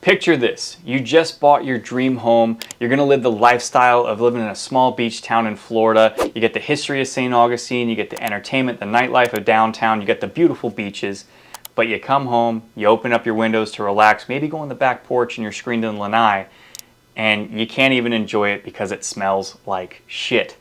Picture this, you just bought your dream home, you're gonna live the lifestyle of living in a small beach town in Florida, you get the history of St. Augustine, you get the entertainment, the nightlife of downtown, you get the beautiful beaches, but you come home, you open up your windows to relax, maybe go on the back porch and you're screened in lanai, and you can't even enjoy it because it smells like shit.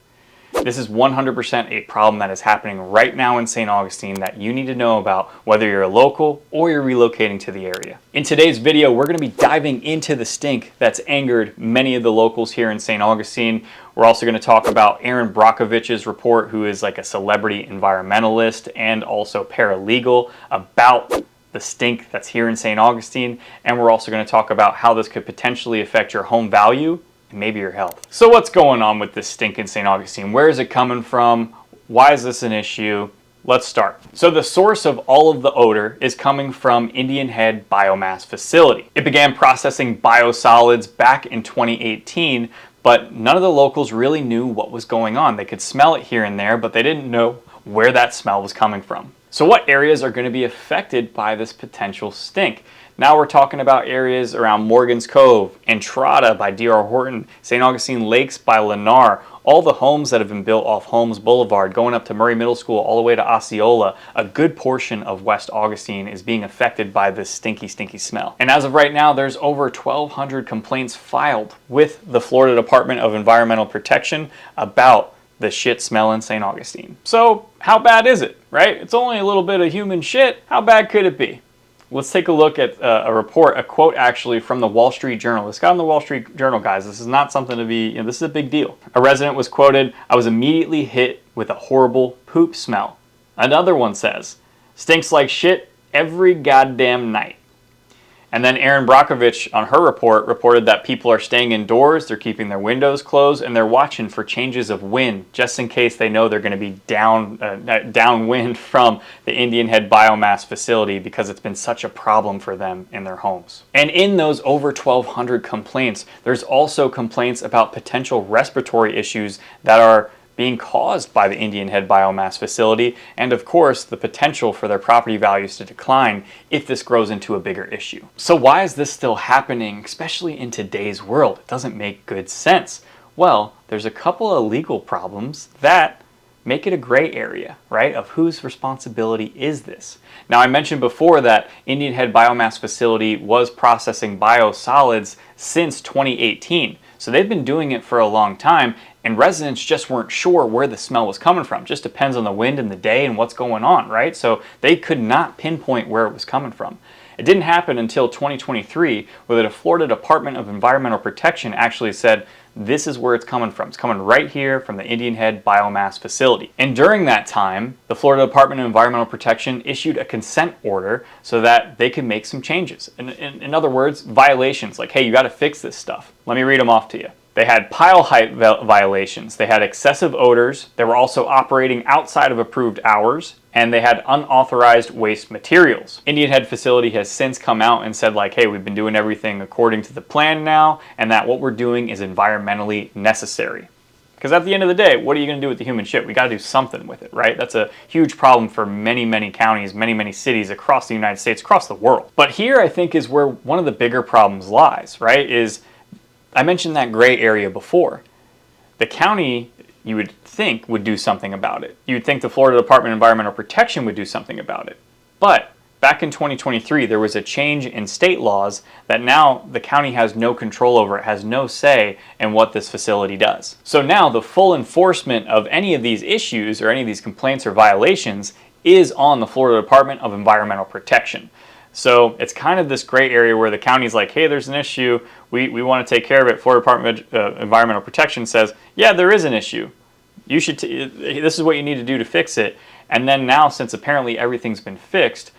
This is 100% a problem that is happening right now in St. Augustine that you need to know about, whether you're a local or you're relocating to the area. In today's video, we're going to be diving into the stink that's angered many of the locals here in St. Augustine. We're also going to talk about Aaron Brockovich's report, who is like a celebrity environmentalist and also paralegal, about the stink that's here in St. Augustine. And we're also going to talk about how this could potentially affect your home value and maybe your health. So what's going on with this stink in St. Augustine? Where is it coming from? Why is this an issue? Let's start. So the source of all of the odor is coming from Indianhead Biomass Facility. It began processing biosolids back in 2018, but none of the locals really knew what was going on. They could smell it here and there, but they didn't know where that smell was coming from. So what areas are going to be affected by this potential stink? Now we're talking about areas around Morgan's Cove, Entrada by D.R. Horton, St. Augustine Lakes by Lennar, all the homes that have been built off Holmes Boulevard, going up to Murray Middle School all the way to Osceola. A good portion of West Augustine is being affected by this stinky, stinky smell. And as of right now, there's over 1,200 complaints filed with the Florida Department of Environmental Protection about the shit smell in St. Augustine. So how bad is it, right? It's only a little bit of human shit. How bad could it be? Let's take a look at a report, a quote actually from the Wall Street Journal. This got in the Wall Street Journal, guys. This is not something to be, this is a big deal. A resident was quoted, "I was immediately hit with a horrible poop smell." Another one says, "Stinks like shit every goddamn night." And then Aaron Brockovich on her report reported that people are staying indoors, they're keeping their windows closed, and they're watching for changes of wind, just in case they know they're going to be downwind from the Indianhead Biomass Facility, because it's been such a problem for them in their homes. And in those over 1,200 complaints, there's also complaints about potential respiratory issues that are being caused by the Indianhead Biomass Facility, and of course the potential for their property values to decline if this grows into a bigger issue. So why is this still happening, especially in today's world? It doesn't make good sense. Well, there's a couple of legal problems that make it a gray area, right, of whose responsibility is this. Now, I mentioned before that Indianhead Biomass Facility was processing biosolids since 2018. So they've been doing it for a long time, and residents just weren't sure where the smell was coming from. Just depends on the wind and the day and what's going on, right? So they could not pinpoint where it was coming from. It didn't happen until 2023, where the Florida Department of Environmental Protection actually said, this is where it's coming from. It's coming right here from the Indianhead Biomass Facility. And during that time, the Florida Department of Environmental Protection issued a consent order so that they could make some changes. In other words, violations, like, hey, you got to fix this stuff. Let me read them off to you. They had pile height violations, they had excessive odors, they were also operating outside of approved hours, and they had unauthorized waste materials. Indianhead facility has since come out and said, like, hey, we've been doing everything according to the plan now, and that what we're doing is environmentally necessary. Because at the end of the day, what are you going to do with the human shit? We got to do something with it, right? That's a huge problem for many, many counties, many, many cities across the United States, across the world. But here, I think, is where one of the bigger problems lies, right? I mentioned that gray area before. The county, you would think, would do something about it. You would think the Florida Department of Environmental Protection would do something about it. But back in 2023, there was a change in state laws that now the county has no control over. It has no say in what this facility does. So now the full enforcement of any of these issues or any of these complaints or violations is on the Florida Department of Environmental Protection. So it's kind of this gray area where the county's like, hey, there's an issue, we want to take care of it. Florida Department of Environmental Protection says, yeah, there is an issue. You should, this is what you need to do to fix it. And then now, since apparently everything's been fixed,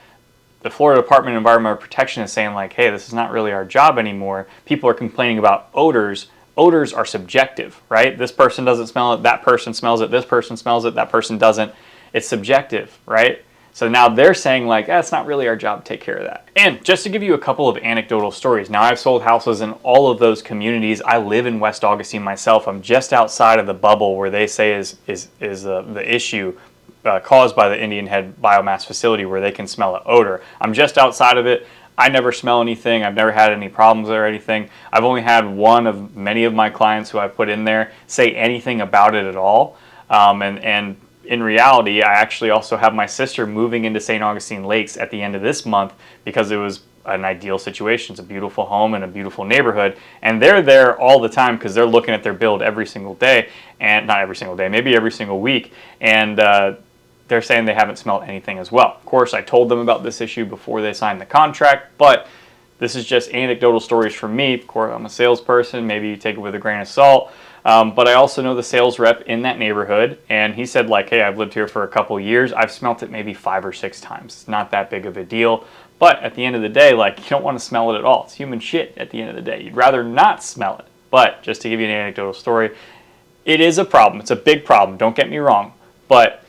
the Florida Department of Environmental Protection is saying, like, hey, this is not really our job anymore. People are complaining about odors. Odors are subjective, right? This person doesn't smell it, that person smells it, this person smells it, that person doesn't. It's subjective, right? So now they're saying, like, it's not really our job to take care of that. And just to give you a couple of anecdotal stories, now I've sold houses in all of those communities. I live in West Augustine myself. I'm just outside of the bubble where they say is the issue caused by the Indianhead Biomass Facility, where they can smell an odor. I'm just outside of it. I never smell anything. I've never had any problems or anything. I've only had one of many of my clients who I've put in there say anything about it at all. And in reality, I actually also have my sister moving into St. Augustine Lakes at the end of this month because it was an ideal situation. It's a beautiful home and a beautiful neighborhood, and they're there all the time because they're looking at their build every single day, and not every single day, maybe every single week, and they're saying they haven't smelled anything as well. Of course, I told them about this issue before they signed the contract, but this is just anecdotal stories from me. Of course, I'm a salesperson. Maybe you take it with a grain of salt. But I also know the sales rep in that neighborhood, and he said, like, hey, I've lived here for a couple years. I've smelt it maybe 5 or 6 times. It's not that big of a deal. But at the end of the day, like, you don't want to smell it at all. It's human shit at the end of the day. You'd rather not smell it. But just to give you an anecdotal story, it is a problem. It's a big problem. Don't get me wrong. But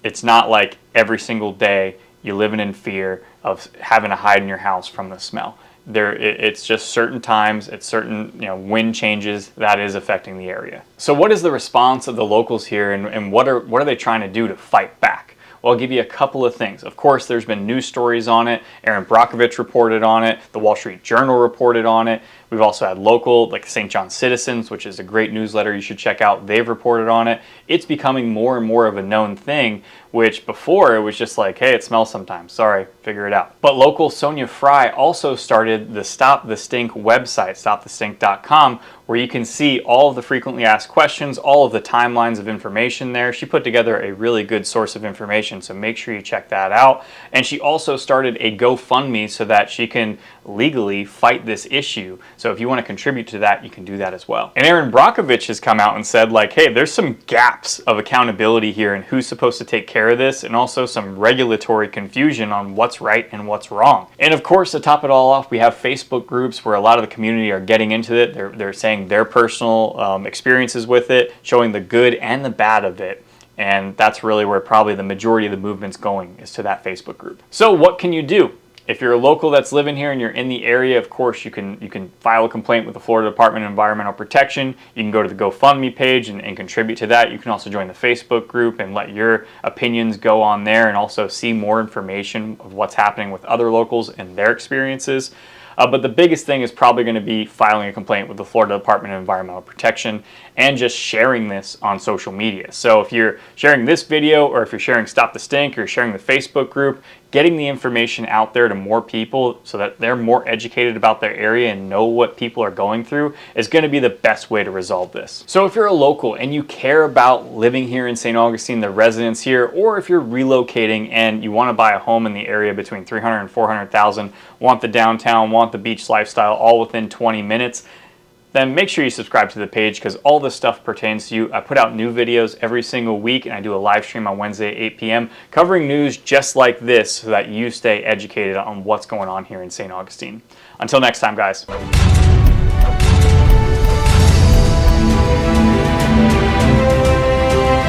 it's not like every single day you're living in fear of having to hide in your house from the smell. It's just certain times, it's certain wind changes that is affecting the area. So what is the response of the locals here, and what are they trying to do to fight back? Well, I'll give you a couple of things. Of course, there's been news stories on it. Aaron Brockovich reported on it. The Wall Street Journal reported on it. We've also had local, like St. John Citizens, which is a great newsletter you should check out. They've reported on it. It's becoming more and more of a known thing, which before it was just like, hey, it smells sometimes. Sorry, figure it out. But local Sonia Fry also started the Stop the Stink website, stopthestink.com, where you can see all of the frequently asked questions, all of the timelines of information there. She put together a really good source of information, so make sure you check that out. And she also started a GoFundMe so that she can legally fight this issue. So if you want to contribute to that, you can do that as well. And Aaron Brockovich has come out and said, like, hey, there's some gaps of accountability here and who's supposed to take care of this, and also some regulatory confusion on what's right and what's wrong. And of course, to top it all off, we have Facebook groups where a lot of the community are getting into it. They're saying their personal experiences with it, showing the good and the bad of it. And that's really where probably the majority of the movement's going, is to that Facebook group. So what can you do? If you're a local that's living here and you're in the area, of course, you can file a complaint with the Florida Department of Environmental Protection. You can go to the GoFundMe page and contribute to that. You can also join the Facebook group and let your opinions go on there, and also see more information of what's happening with other locals and their experiences. But the biggest thing is probably going to be filing a complaint with the Florida Department of Environmental Protection and just sharing this on social media. So if you're sharing this video, or if you're sharing Stop the Stink, or sharing the Facebook group, getting the information out there to more people so that they're more educated about their area and know what people are going through is going to be the best way to resolve this. So if you're a local and you care about living here in St. Augustine, the residents here, or if you're relocating and you want to buy a home in the area between $300,000 and $400,000, want the downtown, want the beach lifestyle, all within 20 minutes, then make sure you subscribe to the page, because all this stuff pertains to you. I put out new videos every single week, and I do a live stream on Wednesday at 8 p.m. covering news just like this so that you stay educated on what's going on here in St. Augustine. Until next time, guys.